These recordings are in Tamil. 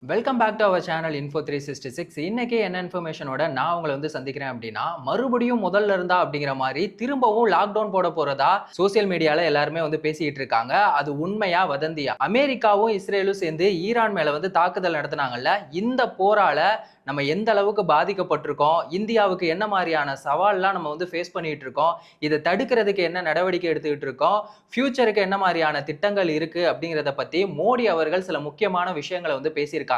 Welcome back to our channel info 366. இன்னைக்கு என்ன இன்ஃபர்மேஷனோட நான் உங்களை சந்திக்கிறேன் அப்படின்னா, மறுபடியும் முதல்ல இருந்தா அப்படிங்கிற மாதிரி திரும்பவும் லாக்டவுன் போட போறதா சோசியல் மீடியால எல்லாருமே பேசிட்டு இருக்காங்க. அது உண்மையா வதந்தியா? அமெரிக்காவும் இஸ்ரேலும் சேர்ந்து ஈரான் மேல தாக்குதல் நடத்தினாங்கல்ல, இந்த போரால நம்ம எந்த அளவுக்கு பாதிக்கப்பட்டிருக்கோம், இந்தியாவுக்கு என்ன மாதிரியான சவால்லாம் நம்ம ஃபேஸ் பண்ணிட்டு இருக்கோம், இதை தடுக்கிறதுக்கு என்ன நடவடிக்கை எடுத்துக்கிட்டு இருக்கோம், ஃபியூச்சருக்கு என்ன மாதிரியான திட்டங்கள் இருக்கு அப்படிங்கிறத பத்தி மோடி அவர்கள் சில முக்கியமான விஷயங்களை பேசியிருக்காங்க.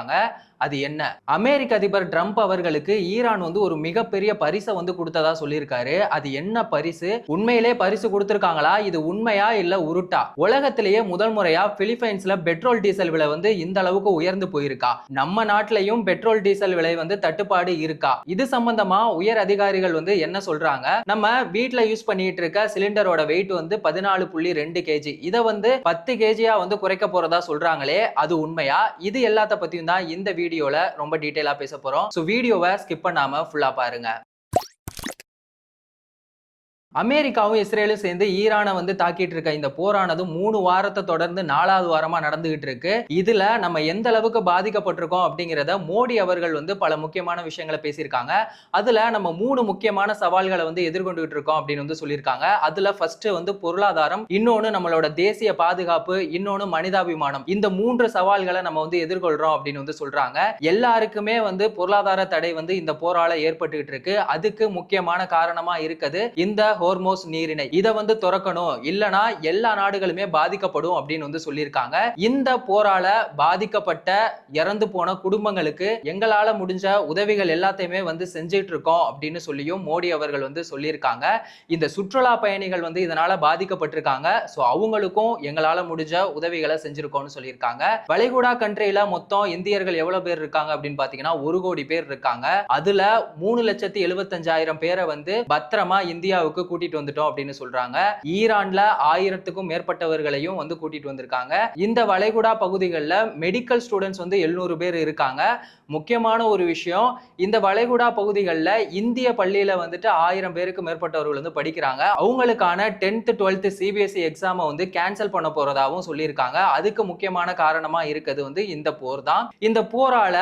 அது என்ன? அமெரிக்க அதிபர் ட்ரம்ப் அவர்களுக்கு ஈரான் ஒரு மிகப்பெரிய பரிசை கொடுத்ததா சொல்லியிருக்காரு. அது என்ன பரிசு? உண்மையிலே பரிசு கொடுத்திருக்காங்களா? இது உண்மையா இல்ல உருட்டா? உலகத்திலேயே முதல் முறையா பிலிப்பைன்ஸ்ல பெட்ரோல் டீசல் விலை இந்த அளவுக்கு உயர்ந்து போயிருக்கா? நம்ம நாட்டிலையும் பெட்ரோல் டீசல் விலை தட்டுப்பாடு இருக்கா? இது சம்பந்தமா உயர் அதிகாரிகள் என்ன சொல்றாங்க? நம்ம வீட்ல யூஸ் பண்ணிட்டு இருக்க சிலிண்டரோட வெயிட் 14.2 kg. இத 10 kg குறைக்க போறதா சொல்றாங்களே, அது உண்மையா? இது எல்லாத்த பத்தியும் தான் இந்த வீடியோல ரொம்ப டீடைலா பேச போறோம். சோ வீடியோவை ஸ்கிப் பண்ணாம ஃபுல்லா பாருங்க. அமெரிக்காவும் இஸ்ரேலும் சேர்ந்து ஈரானை தாக்கிட்டு இருக்க இந்த போரானது 3 வாரத்தை தொடர்ந்து 4வது வாரமா நடந்துகிட்டு இருக்கு. இதுல நம்ம எந்த அளவுக்கு பாதிக்கப்பட்டிருக்கோம் அப்படிங்கிறத மோடி அவர்கள் பல முக்கியமான விஷயங்களை பேசியிருக்காங்க. அதுல நம்ம 3 முக்கியமான சவால்களை எதிர்கொண்டுகிட்டு இருக்கோம் அப்படின்னு சொல்லியிருக்காங்க. அதுல ஃபர்ஸ்ட் பொருளாதாரம், இன்னொன்னு நம்மளோட தேசிய பாதுகாப்பு, இன்னொன்னு மனிதாபிமானம். இந்த 3 சவால்களை நம்ம எதிர்கொள்றோம் அப்படின்னு சொல்றாங்க. எல்லாருக்குமே பொருளாதார தடை இந்த போரால ஏற்பட்டுகிட்டு இருக்கு. அதுக்கு முக்கியமான காரணமா இருக்குது இந்த ஹோர்மோஸ் நீரிணை. இத திறக்கணும், இல்லனா எல்லா நாடுகளுமே பாதிக்கப்படும் அப்படின்னு சொல்லியிருக்காங்க. இந்த போரால பாதிக்கப்பட்ட இறந்து போன குடும்பங்களுக்கு எங்களால முடிஞ்ச உதவிகள் எல்லாத்தையுமே செஞ்சிட்டு இருக்கோம் அப்படின்னு சொல்லியும் மோடி அவர்கள் சொல்லியிருக்காங்க. இந்த சுற்றுலா பயணிகள் இதனால பாதிக்கப்பட்டிருக்காங்க. சோ அவங்களுக்கும் எங்களால முடிஞ்ச உதவிகளை செஞ்சிருக்கோம்னு சொல்லியிருக்காங்க. வளைகுடா கண்ட்ரியில மொத்தம் இந்தியர்கள் எவ்வளவு பேர் இருக்காங்க அப்படின்னு பாத்தீங்கன்னா 1 கோடி பேர் இருக்காங்க. அதுல 3,75,000 பேரை பத்திரமா இந்தியாவுக்கு கூட்டிட்டு வந்துட்டோம் அப்படின்னு சொல்றாங்க. ஈரான்ல 1000க்கும் மேற்பட்டவர்களையும் கூட்டிட்டு வந்திருக்காங்க. இந்த வளைகுடா பகுதிகளில் மெடிக்கல் ஸ்டூடெண்ட்ஸ் 700 பேர் இருக்காங்க. முக்கியமான ஒரு விஷயம், இந்த வளைகுடா பகுதிகளில் இந்திய பள்ளியில 1000 பேருக்கு மேற்பட்டவர்கள் படிக்கிறாங்க. அவங்களுக்கான 10th 12th சிபிஎஸ்இ எக்ஸாமை கேன்சல் பண்ண போறதாவும் சொல்லியிருக்காங்க. அதுக்கு முக்கியமான காரணமா இருக்குது இந்த போர் தான். இந்த போரால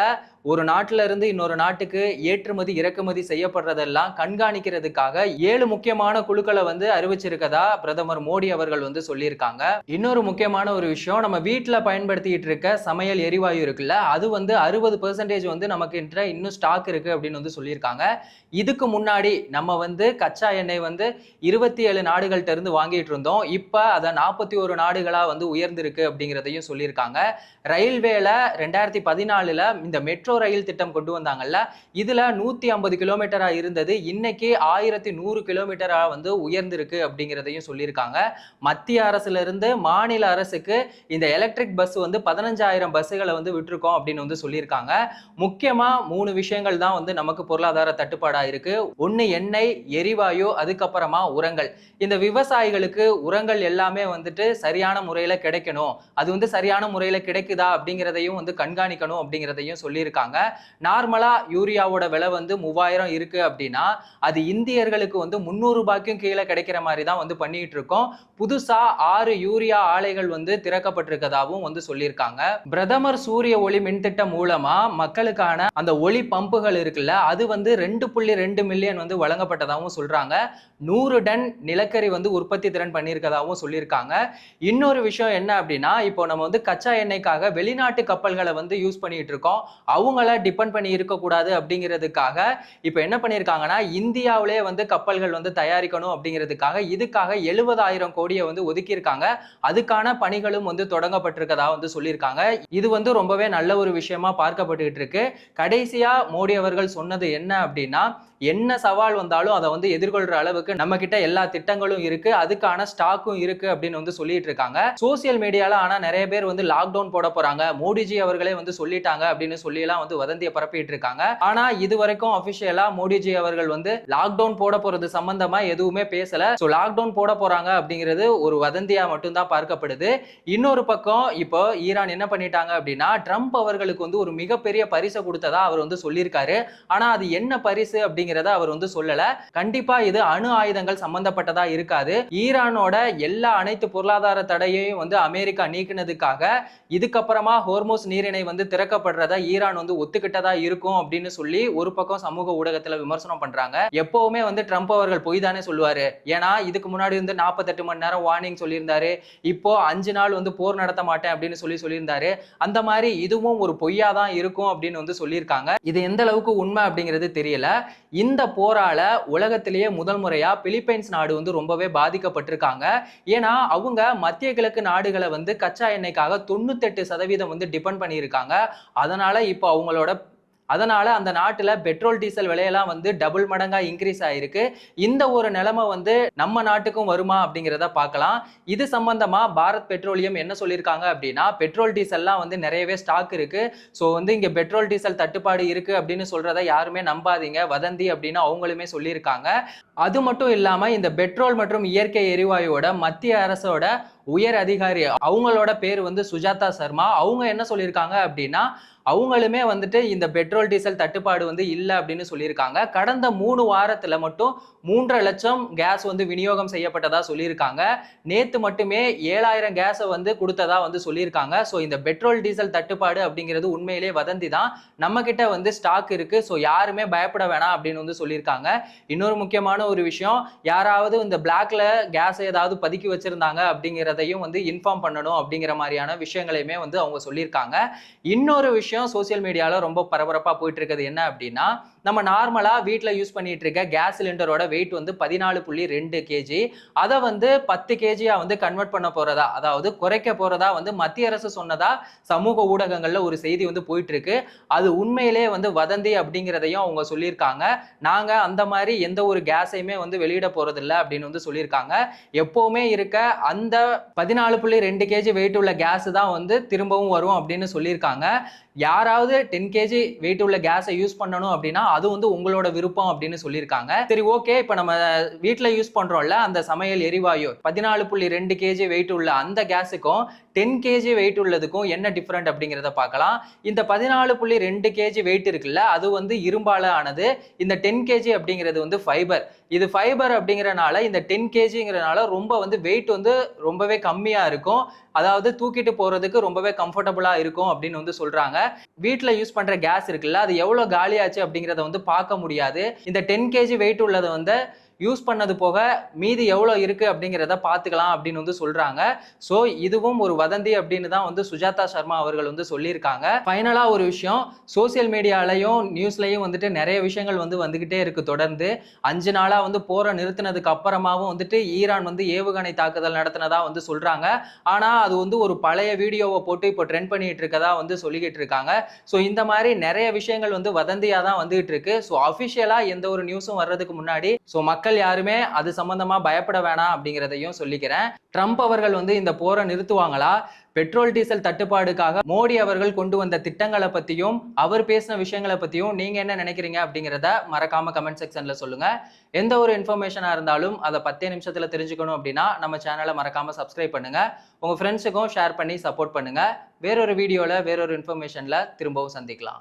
ஒரு நாட்டில இருந்து இன்னொரு நாட்டுக்கு ஏற்றுமதி இறக்குமதி செய்யப்படுறதெல்லாம் கண்காணிக்கிறதுக்காக 7 முக்கியமான குழுக்களை அறிவிச்சிருக்கதா பிரதமர் மோடி அவர்கள் சொல்லியிருக்காங்க. இன்னொரு முக்கியமான ஒரு விஷயம், நம்ம வீட்டுல பயன்படுத்திட்டு இருக்க சமையல் எரிவாயு இருக்குல்ல, அது 60% நமக்கு இன்னும் ஸ்டாக் இருக்கு அப்படின்னு சொல்லியிருக்காங்க. இதுக்கு முன்னாடி நம்ம கச்சா எண்ணெய் 27 நாடுகள்ட்ட இருந்து வாங்கிட்டு இருந்தோம். இப்ப அதை 41 நாடுகளா உயர்ந்திருக்கு அப்படிங்கிறதையும் சொல்லியிருக்காங்க. ரயில்வேல 2014ல இந்த மெட்ரோ ரயில் திட்டம் கொண்டு வந்தாங்கல்ல, இதுல 150 கிலோமீட்டரா இருந்தது, இன்னைக்கு 1100 கிலோமீட்டரா உயர்ந்திருக்கு அப்படிங்கிறதையும் சொல்லியிருக்காங்க. மத்திய அரசுல இருந்து மாநில அரசுக்கு இந்த எலக்ட்ரிக் பஸ் 15,000 பஸ்ஸுகளை விட்டுருக்கோம் அப்படின்னு சொல்லியிருக்காங்க. முக்கியமா 3 விஷயங்கள் தான் நமக்கு பொருளாதார தட்டுப்பாடா இருக்கு. ஒன்னு எண்ணெய், எரிவாயு, அதுக்கப்புறமா உரங்கள். இந்த விவசாயிகளுக்கு உரங்கள் எல்லாமே சரியான முறையில கிடைக்கணும், அது சரியான முறையில கிடைக்குதா அப்படிங்கிறதையும் கண்காணிக்கணும் அப்படிங்கிறதையும் சொல்லியிருக்காங்க. நார்மலா யூரியாவோட விலை 3000 இருக்கு அப்படின்னா அது இந்தியர்களுக்கு 300 ரூபாய்க்கும் கீழே கிடைக்கிற மாதிரி தான் பண்ணிட்டு இருக்கோம். புதுசா 6 யூரியா ஆலைகள் திறக்கப்பட்டிருக்கதாவும் சொல்லியிருக்காங்க. பிரதமர் சூரிய ஒளி மின் திட்டம் மூலமா மக்களுக்கான அந்த ஒளி பம்புகள் இருக்குல்ல, அது 2.2 மில்லியன் வழங்கப்பட்டதாகவும் சொல்றாங்க. 100 டன் நிலக்கரி உற்பத்தி திறன் பண்ணியிருக்கதாகவும் சொல்லியிருக்காங்க. இன்னொரு விஷயம் என்ன அப்படின்னா, இப்போ நம்ம கச்சா எண்ணெய்க்காக வெளிநாட்டு கப்பல்களை யூஸ் பண்ணிட்டு இருக்கோம். அவங்கள டிபெண்ட் பண்ணி இருக்கக்கூடாது அப்படிங்கிறதுக்காக இப்ப என்ன பண்ணியிருக்காங்கன்னா, இந்தியாவிலே கப்பல்கள் தயாரிக்கணும் அப்படிங்கிறதுக்காக இதுக்காக 70,000 கோடியை ஒதுக்கி இருக்காங்க. அதுக்கான பணிகளும் தொடங்கப்பட்டிருக்கதா சொல்லியிருக்காங்க. இது ரொம்பவே நல்ல ஒரு விஷயமா பார்க்கப்பட்டு இருக்கு. கடைசியா மோடி அவர்கள் சொன்னது என்ன அப்படின்னா, என்ன சவால் வந்தாலும் அதை எதிர்கொள்ற அளவுக்கு நம்ம கிட்ட எல்லா திட்டங்களும் இருக்கு, அதுக்கான ஸ்டாக்கும் இருக்கு அப்படின்னு சொல்லிட்டு இருக்காங்க. சோசியல் மீடியால ஆனா நிறைய பேர் லாக்டவுன் போட போறாங்க, மோடிஜி அவர்களே சொல்லிட்டாங்க அப்படின்னு சொல்லி எல்லாம் வதந்தியை பரப்பிட்டு இருக்காங்க. ஆனா இது வரைக்கும் அபிஷியலா மோடிஜி அவர்கள் லாக்டவுன் போட போறது சம்பந்தமா எதுவுமே பேசல. சோ லாக்டவுன் போட போறாங்க அப்படிங்கிறது ஒரு வதந்தியா மட்டும் தான் பார்க்கப்படுது. இன்னொரு பக்கம் இப்போ ஈரான் என்ன பண்ணிட்டாங்க அப்படின்னா, ட்ரம்ப் அவர்களுக்கு வந்து ஒரு மிகப்பெரிய பரிசை கொடுத்ததா அவர் வந்து சொல்லியிருக்காரு. ஆனா அது என்ன பரிசு அப்படிங்கிறத அவர் வந்து சொல்லல. கண்டிப்பா இது அணு ஆயுதங்கள் சம்பந்தப்பட்டதா இருக்காது. ஈரானோட அனைத்து பொருளாதார தடையையும் வந்து அமெரிக்கா நீக்கினதுக்காக இதுக்கப்புறமா ஹோர்மோஸ் நீரிணை வந்து திறக்கப்படுறத ஈரான் வந்து ஒத்துக்கிட்டதா இருக்கும் அப்படின்னு சொல்லி ஒரு பக்கம் சமூக ஊடகத்துல விமர்சனம் பண்றாங்க. எப்பவுமே வந்து ட்ரம்ப் அவர்கள் பொய் தானே சொல்லுவாரு. ஏன்னா இதுக்கு முன்னாடி வந்து 48 மணி நேரம் வார்னிங் சொல்லியிருந்தாரு. இப்போ 5 நாள் வந்து போர் நடத்த மாட்டேன் அப்படின்னு சொல்லியிருந்தாரு. அந்த மாதிரி இதுவும் ஒரு பொய்யா தான் இருக்கும் அப்படின்னு வந்து சொல்லியிருக்காங்க. இது எந்த அளவுக்கு உண்மை அப்படிங்கிறது தெரியல. இந்த போரால உலகத்திலேயே முதல் முறையா பிலிப்பைன்ஸ் நாடு வந்து ரொம்பவே பாதிக்கப்பட்டிருக்காங்க. ஏன்னா அவங்க மத்திய கிழக்கு நாடுகளை வந்து கச்சா எண்ணெய்க்காக 98% வந்து டிபெண்ட் பண்ணியிருக்காங்க. அதனால அந்த நாட்டுல பெட்ரோல் டீசல் விலையெல்லாம் வந்து டபுள் மடங்கா இன்க்ரீஸ் ஆயிருக்கு. இந்த ஒரு நிலைமை வந்து நம்ம நாட்டுக்கும் வருமா அப்படிங்கிறத பார்க்கலாம். இது சம்பந்தமா பாரத் பெட்ரோலியம் என்ன சொல்லியிருக்காங்க அப்படின்னா, பெட்ரோல் டீசல்லாம் வந்து நிறையவே ஸ்டாக் இருக்கு. ஸோ வந்து இங்க பெட்ரோல் டீசல் தட்டுப்பாடு இருக்கு அப்படின்னு சொல்றதை யாருமே நம்பாதீங்க, வதந்தி அப்படின்னு அவங்களுமே சொல்லியிருக்காங்க. அது மட்டும் இல்லாம இந்த பெட்ரோல் மற்றும் இயற்கை எரிவாயுவோட மத்திய அரசோட உயர் அதிகாரி, அவங்களோட பேர் வந்து சுஜாதா சர்மா. அவங்க என்ன சொல்லியிருக்காங்க அப்படின்னா, அவங்களுமே வந்துட்டு இந்த பெட்ரோல் டீசல் தட்டுப்பாடு வந்து இல்லை அப்படின்னு சொல்லியிருக்காங்க. கடந்த 3 வாரத்துல மட்டும் 3.5 லட்சம் கேஸ் வந்து விநியோகம் செய்யப்பட்டதா சொல்லியிருக்காங்க. நேத்து மட்டுமே 7000 கேஸை வந்து கொடுத்ததா வந்து சொல்லியிருக்காங்க. ஸோ இந்த பெட்ரோல் டீசல் தட்டுப்பாடு அப்படிங்கிறது உண்மையிலே வதந்தி தான். நம்ம கிட்ட வந்து ஸ்டாக் இருக்கு. ஸோ யாருமே பயப்பட வேணாம் அப்படின்னு வந்து சொல்லியிருக்காங்க. இன்னொரு முக்கியமான ஒரு விஷயம், யாராவது இந்த பிளாக்ல கேஸ் ஏதாவது பதுக்கி வச்சிருந்தாங்க அப்படிங்கிறதையும் வந்து இன்ஃபார்ம் பண்ணணும் அப்படிங்கிற மாதிரியான விஷயங்களையுமே வந்து அவங்க சொல்லியிருக்காங்க. இன்னொரு விஷயம் சோசியல் மீடியால ரொம்ப பரபரப்பா போயிட்டு இருக்கிறது என்ன அப்படின்னா, நம்ம நார்மலா வீட்டில் யூஸ் பண்ணிட்டு இருக்க கேஸ் சிலிண்டரோட வெயிட் வந்து 14.2 கேஜி. அதை வந்து 10 கேஜியா வந்து கன்வெர்ட் பண்ண போறதா, அதாவது குறைக்க போறதா வந்து மத்திய அரசு சொன்னதா சமூக ஊடகங்கள்ல ஒரு செய்தி வந்து போயிட்டு இருக்கு. அது உண்மையிலே வந்து வதந்தி அப்படிங்கிறதையும் அவங்க சொல்லியிருக்காங்க. நாங்க அந்த மாதிரி எந்த ஒரு கேஸையுமே வந்து வெளியிட போறது இல்லை அப்படின்னு வந்து சொல்லியிருக்காங்க. எப்பவுமே இருக்க அந்த 14.2 கேஜி வெயிட் உள்ள கேஸ் தான் வந்து திரும்பவும் வரும் அப்படின்னு சொல்லியிருக்காங்க. யாராவது 10 கேஜி வெயிட் உள்ள கேஸை யூஸ் பண்ணணும் அப்படின்னா அது வந்து உங்களோட விருப்பம் அப்படின்னு சொல்லியிருக்காங்க. சரி, ஓகே. இப்ப நம்ம வீட்டுல யூஸ் பண்றோம்ல அந்த சமையல் எரிவாயு 14.2 கேஜி வெயிட் உள்ள அந்த கேஸுக்கும் 10 கேஜி வெயிட் உள்ளதுக்கும் என்ன டிஃபரெண்ட் அப்படிங்கிறத பார்க்கலாம். இந்த 14.2 கேஜி வெயிட் இருக்குல்ல, அது வந்து இரும்பால ஆனது. இந்த 10 கேஜி அப்படிங்கிறது வந்து ஃபைபர். இது ஃபைபர் அப்படிங்கிறனால இந்த 10 கேஜிங்கிறனால ரொம்ப வந்து வெயிட் வந்து ரொம்பவே கம்மியா இருக்கும். அதாவது தூக்கிட்டு போறதுக்கு ரொம்பவே கம்ஃபர்டபுளா இருக்கும் அப்படின்னு வந்து சொல்றாங்க. வீட்டுல யூஸ் பண்ற கேஸ் இருக்குல்ல, அது எவ்வளவு காலியாச்சு அப்படிங்கிறத வந்து பார்க்க முடியாது. இந்த 10 கேஜி வெயிட் உள்ளதை வந்து யூஸ் பண்ணது போக மீதி எவ்வளவு இருக்கு அப்படிங்கிறத பார்த்துக்கலாம் அப்படின்னு வந்து சொல்றாங்க. ஸோ இதுவும் ஒரு வதந்தி அப்படின்னு தான் வந்து சுஜாதா சர்மா அவர்கள் வந்து சொல்லியிருக்காங்க. ஃபைனலா ஒரு விஷயம், சோசியல் மீடியாலையும் நியூஸ்லையும் வந்துட்டு நிறைய விஷயங்கள் வந்து வந்துகிட்டே இருக்கு. தொடர்ந்து 5 நாளா வந்து போரை நிறுத்தினதுக்கு அப்புறமாவும் வந்துட்டு ஈரான் வந்து ஏவுகணை தாக்குதல் நடத்தினதா வந்து சொல்றாங்க. ஆனா அது வந்து ஒரு பழைய வீடியோவை போட்டு இப்போ ட்ரெண்ட் பண்ணிட்டு இருக்கதா வந்து சொல்லிக்கிட்டு இருக்காங்க. ஸோ இந்த மாதிரி நிறைய விஷயங்கள் வந்து வதந்தியா தான் வந்துகிட்டு இருக்கு. ஸோ அபிஷியலா எந்த ஒரு நியூஸும் வர்றதுக்கு முன்னாடி மக்கள் யாருமே அது சம்பந்தமா பயப்பட வேணாம் அப்படிங்கிறதையும் சொல்லிக்கிறேன். ட்ரம்ப் அவர்கள் வந்து இந்த போரை நிறுத்துவாங்களா, பெட்ரோல் டீசல் தட்டுப்பாடுக்காக மோடி அவர்கள் கொண்டு வந்த திட்டங்களை பத்தியும் அவர் பேசின விஷயங்களை பத்தியும் நீங்க என்ன நினைக்கிறீங்க அப்படிங்கிறத மறக்காம கமெண்ட் செக்ஷன்ல சொல்லுங்க. எந்த ஒரு இன்ஃபர்மேஷனா இருந்தாலும் அதை 10 நிமிஷத்துல தெரிஞ்சுக்கணும் அப்படின்னா நம்ம சேனலை மறக்காம சப்ஸ்கிரைப் பண்ணுங்க. உங்க ஃப்ரெண்ட்ஸுக்கும் ஷேர் பண்ணி சப்போர்ட் பண்ணுங்க. வேறொரு வீடியோல வேறொரு இன்ஃபர்மேஷன்ல திரும்பவும் சந்திக்கலாம்.